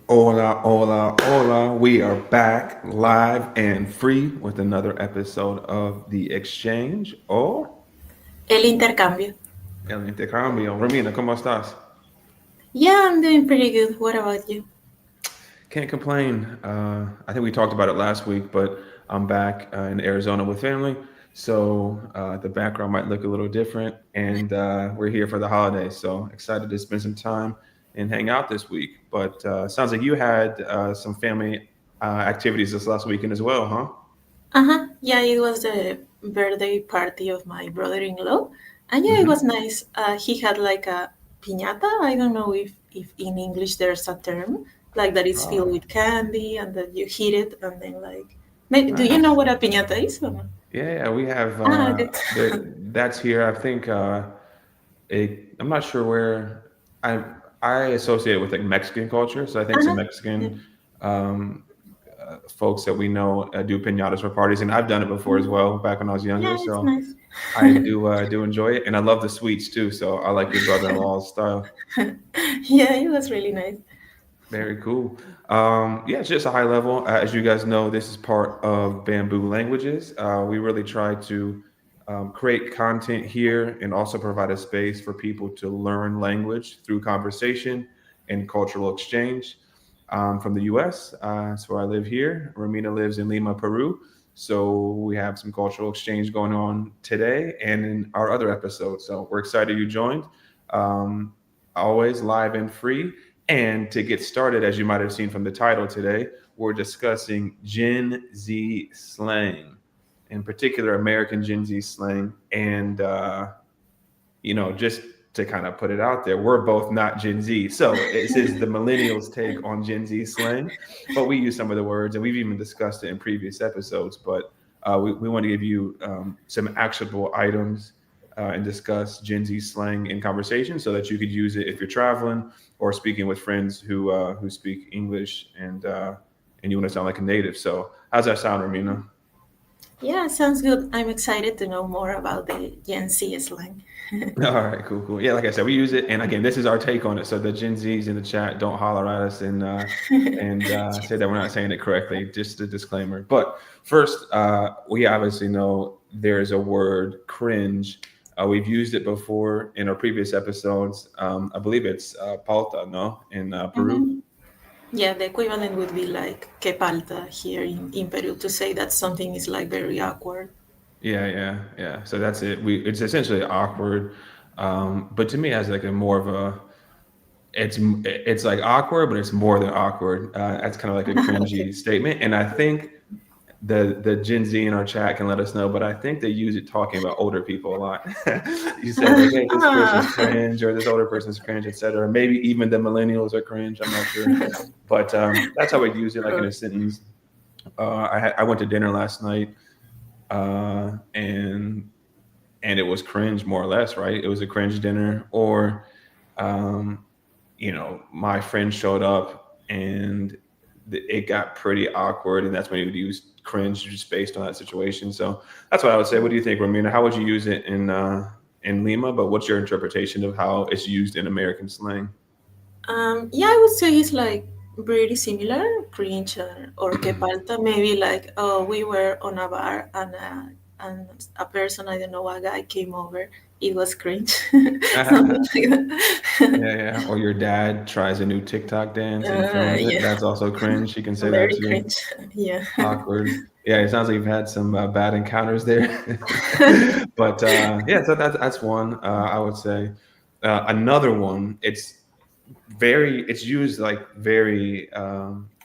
Hola, hola, hola. We are back live and free with another episode of The Exchange or El intercambio. El Intercambio. Romina, ¿cómo estás? Yeah, I'm doing pretty good. What about you? Can't complain. I think we talked about it last week, but I'm back in Arizona with family. So the background might look a little different, and we're here for the holidays. So excited to spend some time and hang out this week. But sounds like you had some family activities this last weekend as well, huh? Uh-huh. Yeah, it was the birthday party of my brother-in-law. And yeah, it was Hmm. nice. He had like a piñata. I don't know if in English there's a term, like that it's filled Oh, with candy and that you hit it and then like maybe do you know nice. what a piñata is or not? Yeah, we have Okay. that's here. I think I'm not sure where I I associate it with like Mexican culture. So I think some Uh-huh. Yeah. Mexican um, folks that we know do piñatas for parties, and I've done it before as well back when I was younger. Yeah, it's So nice. I do enjoy it, and I love the sweets too. So I like your brother-in-law's style. Yeah, it was really nice. Very cool. Yeah, it's just a high level. As you guys know, this is part of Bamboo Languages. We really try to create content here and also provide a space for people to learn language through conversation and cultural exchange. From the US, that's where I live here. Romina lives in Lima, Peru. So we have some cultural exchange going on today and in our other episodes. So we're excited you joined. Um, Always live and free. And to get started, as you might have seen from the title today, we're discussing Gen Z slang, in particular American Gen Z slang. And, just to kind of put it out there, we're both not Gen Z. So this is the millennials' take on Gen Z slang, but we use some of the words and we've even discussed it in previous episodes. But we want to give you some actionable items and discuss Gen Z slang in conversation so that you could use it if you're traveling or speaking with friends who speak English and you want to sound like a native. So how's that sound, Ramina? Yeah, sounds good. I'm excited to know more about the Gen Z slang. All right, cool, cool. Yeah, like I said, we use it, and again, this is our take on it. So the Gen Zs in the chat don't holler at us and say that we're not saying it correctly. Just a disclaimer. But first, we obviously know there's a word cringe. We've used it before in our previous episodes. I believe it's pauta, no, in Peru. Mhm. Yeah, the equivalent would be like que palta here in Peru to say that something is like very awkward. Yeah, yeah, yeah. So that's it. It's essentially awkward, but to me, it has like a more of a it's like awkward, but it's more than awkward. That's kind of like a Okay. cringy statement, and I think the Gen Z in our chat can let us know. But I think they use it talking about older people a lot. You say like, "Hey, this person's Ah. cringe," or "This older person's cringe," etc. Maybe even the millennials are cringe. I'm not sure, but that's how we use it, like in a sentence. I went to dinner last night, and it was cringe more or less, right? It was a cringe dinner, or um, my friend showed up and it got pretty awkward, and that's when you would use cringe just based on that situation. So that's what I would say. What do you think, Romina? How would you use it in Lima? But what's your interpretation of how it's used in American slang? Yeah, I would say it's like pretty similar, cringe or que palta. Maybe like, oh, we were on a bar and a person, I don't know, a guy came over. It was cringe, something Yeah, like that. yeah. Or your dad tries a new TikTok dance and films it. Yeah, That's also cringe. You can say that very too. cringe. Yeah. Awkward. Yeah, it sounds like you've had some bad encounters there. But yeah, so that's one I would say. Another one, it's used like very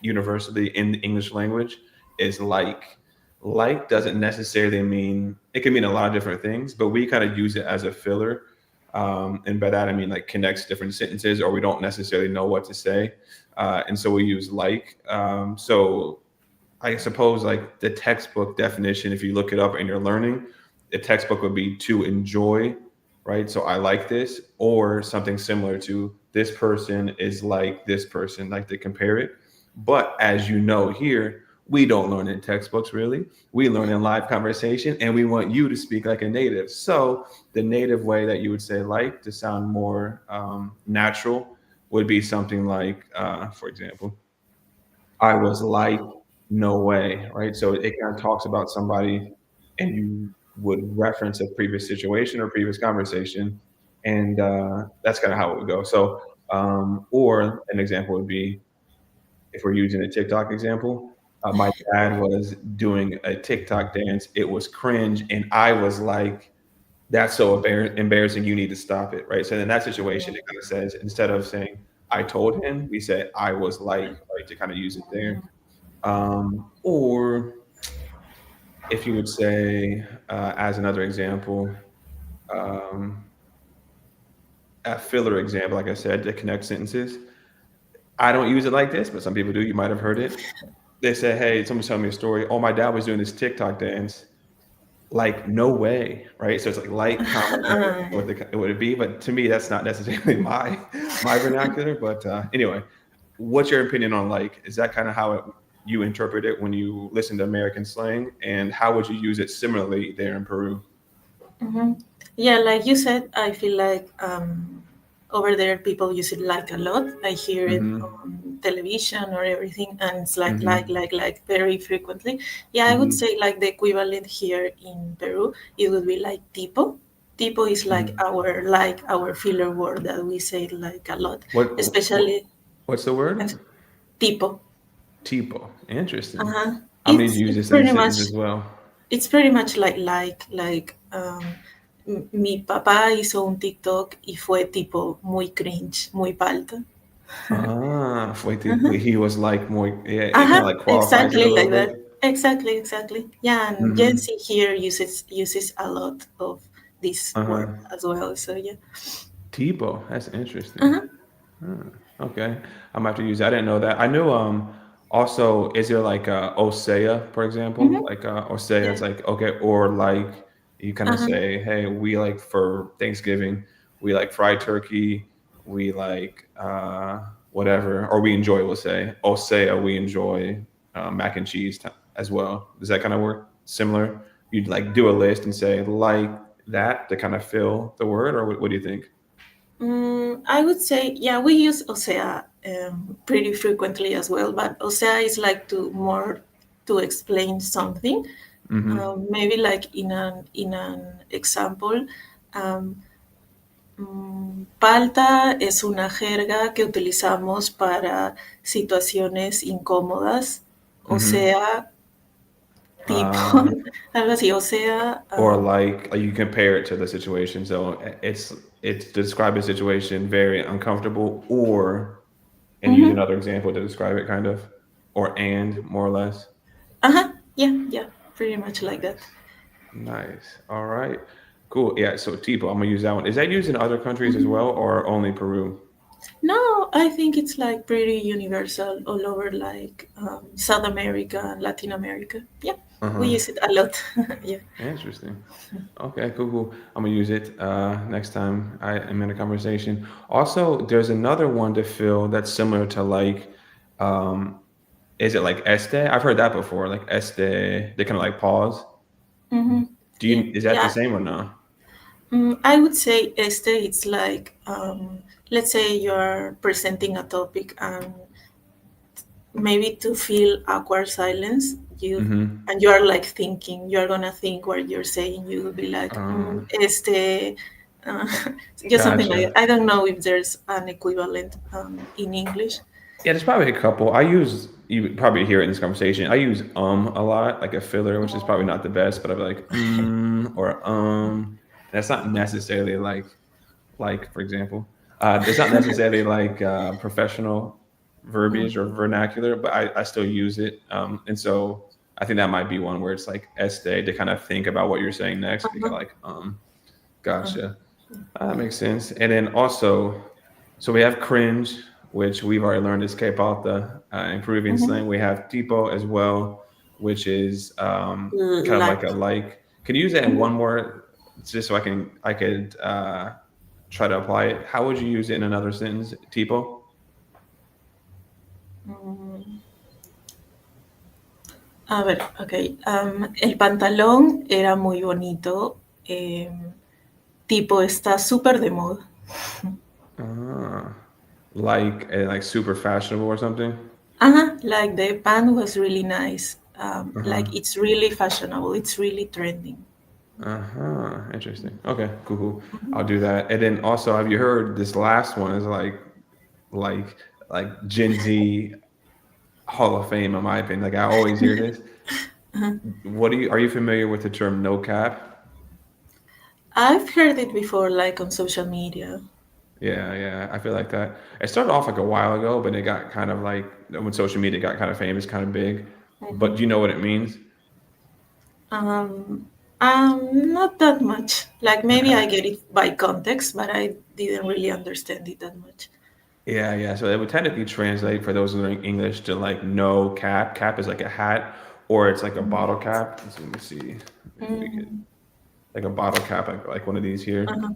universally in the English language, is like. Like doesn't necessarily mean, it can mean a lot of different things, but we kind of use it as a filler. And by that I mean like connects different sentences, or we don't necessarily know what to say, and so we use like. So I suppose like the textbook definition, if you look it up and you're learning, the textbook would be to enjoy, right? So I like this, or something similar to this person is like this person, like to compare it. But as you know here, we don't learn in textbooks really. We learn in live conversation, and we want you to speak like a native. So the native way that you would say like to sound more natural would be something like, for example. I was like, no way, right? So it kind of talks about somebody, and you would reference a previous situation or previous conversation, and that's kind of how it would go. So, or an example would be if we're using a TikTok example. My dad was doing a TikTok dance. It was cringe, and I was like, "That's so embarrassing. You need to stop it." Right. So in that situation, it kind of says instead of saying "I told him," we said "I was like," right, to kind of use it there. Or if you would say, as another example, um, a filler example, like I said, to connect sentences. I don't use it like this, but some people do. You might have heard it. They say, "Hey, someone's telling me a story. Oh, my dad was doing this TikTok dance. Like, no way, right?" So it's like, comma, no, what it would it be? But to me, that's not necessarily my vernacular. But anyway, what's your opinion on like? Is that kind of how you interpret it when you listen to American slang, and how would you use it similarly there in Peru? Mhm. Yeah, like you said, I feel like over there people use it like a lot. I hear it Mm-hmm. on television or everything, and it's like Mm-hmm. very frequently. Yeah, I would Mm-hmm. say like the equivalent here in Peru, it would be like tipo. Tipo is Mm-hmm. like our filler word that we say like a lot, What especially what's the word? and tipo. Tipo. Interesting. Uh-huh. I'm gonna use this in a sentence as well. It's pretty much mi papá hizo un TikTok y fue tipo muy cringe, muy palta. Ah, fue tipo. He was like more. Yeah, it kind of Uh-huh, like qualifies it a exactly little like bit. that. Exactly, exactly. Yeah, and Gen Mm-hmm. Z here uses a lot of this Uh word huh. as well. So yeah. Tipo. That's interesting. Uh-huh. Hmm, okay, I'm gonna have to use that. I didn't know that. I knew. Also, is there like Osea, for example? Mm-hmm. Like Osea, Yeah. it's like okay, or like you kind of Uh-huh. say, hey, we like for Thanksgiving, we like fried turkey, we like whatever, or we enjoy. We'll say Osea, we enjoy mac and cheese as well. Does that kind of work similar? You'd like do a list and say like that to kind of fill the word, or what do you think? I would say, yeah, we use Osea pretty frequently as well, but Osea is like to more to explain something. Mm-hmm. Maybe like in an example, um, palta es una jerga que utilizamos para situaciones incómodas, o Mm-hmm. sea, tipo, Uh, algo así, o sea, or like you compare it to the situation. So it's to describe a situation very uncomfortable, or and use mhm, another example to describe it, kind of, or and more or less. uh-huh, yeah, yeah, pretty much like that. Nice. All right. Cool. Yeah. So tipo, I'm gonna use that one. Is that used in other countries as well, or only Peru? No, I think it's like pretty universal all over like South America and Latin America. Yeah, Uh we huh. use it a lot. Yeah. Interesting. Okay, cool, cool. I'm gonna use it next time I am in a conversation. Also, there's another one to fill that's similar to like, um, is it like este? I've heard that before. Like este, they kind of like pause. Mm-hmm. Do Yeah, you is that the yeah. same or no? I would say este. It's like let's say you're presenting a topic and maybe to feel awkward silence, Mm-hmm. you are like thinking you're gonna think what you're saying. You will be like este. Uh, just something like that. Gotcha. I don't know if there's an equivalent in English. Yeah, there's probably a couple. I use you would probably hear it in this conversation. I use a lot, like a filler, which is probably not the best, but I'd be like or That's not necessarily like for example, it's not necessarily like professional verbiage or vernacular, but I still use it. And so I think that might be one where it's like este to kind of think about what you're saying next. You kind Uh-huh. of like gotcha. That makes sense. And then also, so we have cringe, which we've already learned is K-pop, the improving Mhm. slang. We have tipo as well, which is kind of like Like. a like. Can you use that in Mhm. one more, just so I could try to apply it? How would you use it in another sentence? Tipo. Mm, A ver, ok. El pantalón era muy bonito. Tipo, está súper de moda. Ah, like super fashionable or something. Like the pant was really nice. Uh-huh. Like it's really fashionable. It's really trending. Uh-huh. Interesting. Okay, cool, cool. I'll do that. And then also, have you heard this last one is like like Gen Z Hall of Fame, in my opinion. Like I always hear this. What are you familiar with the term no cap? I've heard it before, like on social media. Yeah, yeah. I feel like that. It started off like a while ago, but it got kind of like when social media got kind of famous, kind of big. But do you know what it means? Um, Not that much. Like maybe I get it by context, but I didn't really understand it that much. Yeah, yeah. So it would technically translate for those learning English to like no cap. Cap is like a hat, or it's like a bottle cap. So let me see if we could Mm, like a bottle cap, like one of these here. uh-huh.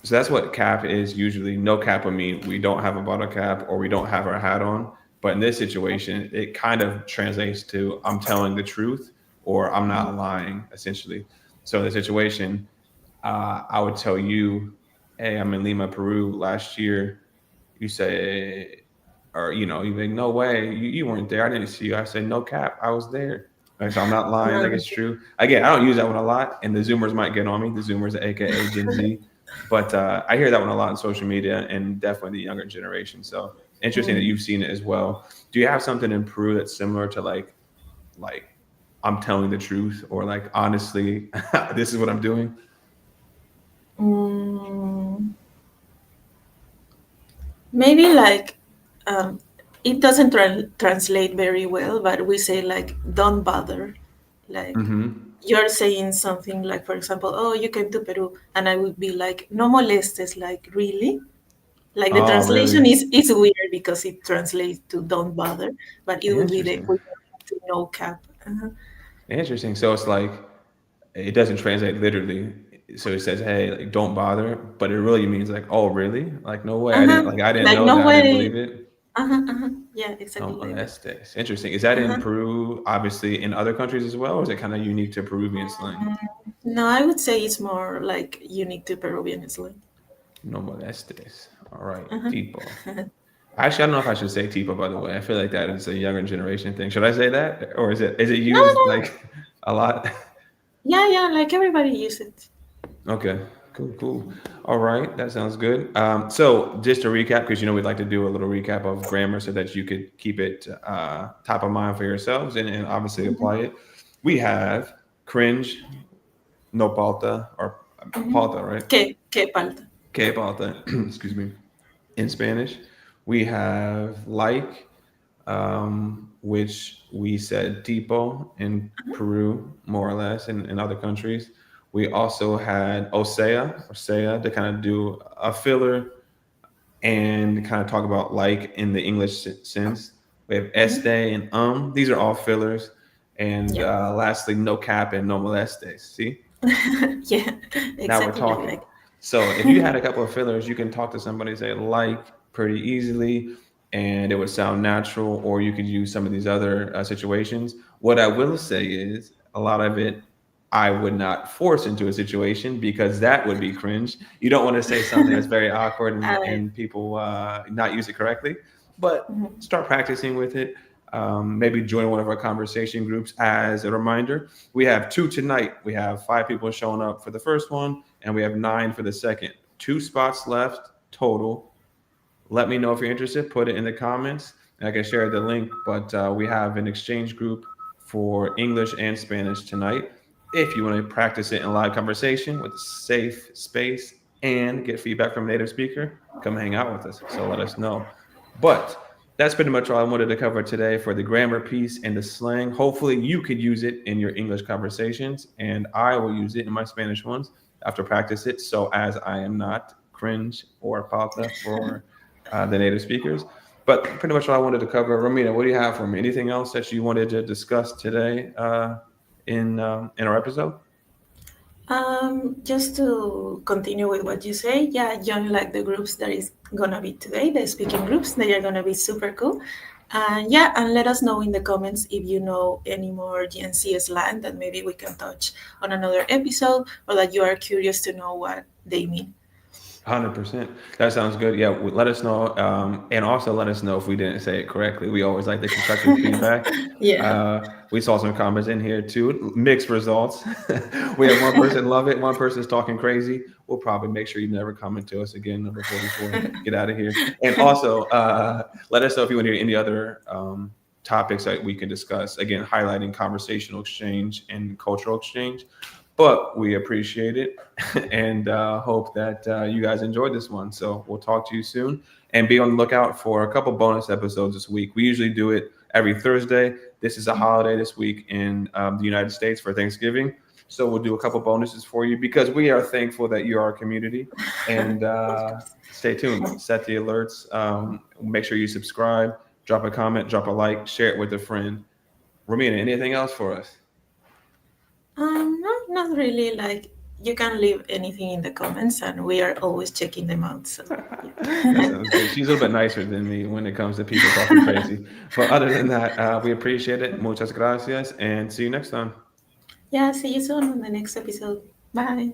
So that's what cap is usually. No cap would mean we don't have a bottle cap or we don't have our hat on. But in this situation, it kind of translates to I'm telling the truth or I'm not lying, essentially. So in the situation, I would tell you, hey, I'm in Lima, Peru last year. You say, or you be like, no way, you weren't there. I didn't see you. I said, no cap, I was there. Like, so I'm not lying. Like it's true. Again, I don't use that one a lot, and the Zoomers might get on me. The Zoomers, aka Gen Z, but I hear that one a lot on social media, and definitely the younger generation. So interesting that Mm, you've seen it as well. Do you have something in Peru that's similar to like I'm telling the truth, or like honestly, this is what I'm doing? mm, Maybe like um, it doesn't translate very well, but we say like don't bother. Like Mm-hmm. you're saying something like, for example, oh, you came to Peru, and I would be like, no molestes. Like really? Like the Oh, translation really? is weird because it translates to don't bother, but it would be the Interesting. equivalent to no cap. Interesting. So it's like it doesn't translate literally. So it says, "Hey, like, don't bother," but it really means like, "Oh, really? Like, no way! Uh-huh. I didn't Like know no that. I didn't way. believe it." Yeah, No, exactly well, like that. that's interesting. Is that in Uh-huh. Peru? Obviously, in other countries as well, or is it kind of unique to Peruvian slang? No, I would say it's more like unique to Peruvian slang. No molestes. All right, Uh-huh. tipo. Actually, I don't know if I should say tipo. By the way, I feel like that is a younger generation thing. Should I say that, or is it No, no, used no. like a lot? Yeah, yeah, like everybody uses it. Okay, cool, cool. All right, that sounds good. So just to recap, because we'd like to do a little recap of grammar so that you could keep it top of mind for yourselves and obviously apply it. We have cringe, no palta, or palta, right? ¿Qué falta? Que palta, excuse me, in Spanish. We have like, which we said tipo in Peru, more or less, in other countries. We also had osea to kind of do a filler and kind of talk about like in the English sense. We have este and These are all fillers. And Yeah. lastly, no cap and no molestes. See? Yeah, Now we're exactly talking. like So if you had a couple of fillers, you can talk to somebody, say like pretty easily, and it would sound natural. Or you could use some of these other situations. What I will say is a lot of it I would not force into a situation because that would be cringe. You don't want to say something that's very awkward I, and people not use it correctly, but mhm, start practicing with it. Maybe join one of our conversation groups as a reminder. We have two tonight. We have 5 people showing up for the first one, and we have 9 for the second. 2 spots left total. Let me know if you're interested. Put it in the comments, and I can share the link. But we have an exchange group for English and Spanish tonight. If you want to practice it in live conversation with a safe space and get feedback from a native speaker, come hang out with us. So let us know. But that's pretty much all I wanted to cover today for the grammar piece and the slang. Hopefully, you could use it in your English conversations, and I will use it in my Spanish ones after practice it. So as I am not cringe or pauta for the native speakers. But pretty much all I wanted to cover. Romina, what do you have for me? Anything else that you wanted to discuss today in our episode? just to continue with what you say, yeah, join like the groups that is gonna be today, the speaking groups. They are gonna be super cool. And yeah, and let us know in the comments if you know any more Gen Z slang that maybe we can touch on another episode, or that you are curious to know what they mean. 100%. That sounds good. Yeah, let us know, and also let us know if we didn't say it correctly. We always like the constructive feedback. Yeah. We saw some comments in here too. Mixed results. We have one person love it, one person's talking crazy. We'll probably make sure you never comment to us again. Number 44. Get out of here. And also, let us know if you want to hear any other topics that we can discuss. Again, highlighting conversational exchange and cultural exchange. But we appreciate it and hope that you guys enjoyed this one. So we'll talk to you soon and be on the lookout for a couple bonus episodes this week. We usually do it every Thursday. This is a holiday this week in the United States for Thanksgiving. So we'll do a couple bonuses for you because we are thankful that you are our community. And Of course. stay tuned, set the alerts, make sure you subscribe, drop a comment, drop a like, share it with a friend. Romina, anything else for us? No, not really. Like, you can leave anything in the comments, and we are always checking them out. So, That yeah. sounds good. She's a little bit nicer than me when it comes to people talking crazy. But other than that, we appreciate it. Muchas gracias and see you next time. Yeah, see you soon on the next episode. Bye.